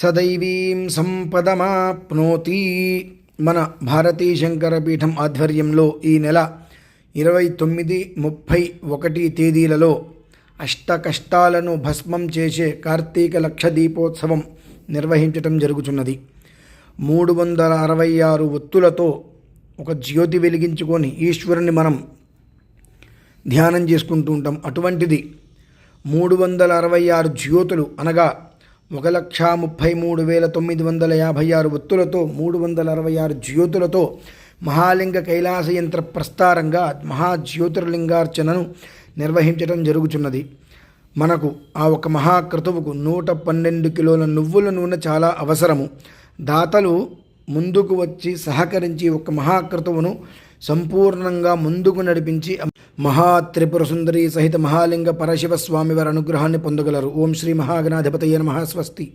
సదైవీం సంపదమాప్నోతి. మన భారతీ శంకర పీఠం ఆధ్వర్యంలో ఈ నెల 29, 30, 1 తేదీలలో అష్ట కష్టాలను భస్మం చేసే కార్తీక లక్ష దీపోత్సవం నిర్వహించటం జరుగుతున్నది. 366 ఒత్తులతో ఒక జ్యోతి వెలిగించుకొని ఈశ్వరుని మనం ధ్యానం చేసుకుంటూ ఉంటాం. అటువంటిది 366 జ్యోతులు అనగా 1,33,956 ఒత్తులతో 366 జ్యోతులతో మహాలింగ కైలాస యంత్ర ప్రస్తారంగా మహాజ్యోతిర్లింగార్చనను నిర్వహించడం జరుగుతున్నది. మనకు ఆ ఒక మహాక్రతువుకు 112 కిలోల నువ్వుల నూనె చాలా అవసరము. దాతలు ముందుకు వచ్చి సహకరించి ఒక మహాక్రతువును సంపూర్ణంగా ముందుకు నడిపించి మహాత్రిపుర సుందరి సహిత మహాలింగ పరశివ స్వామివారి అనుగ్రహాన్ని పొందగలరు. ఓం శ్రీ మహాగణాధిపతయే నమః. స్వస్తి.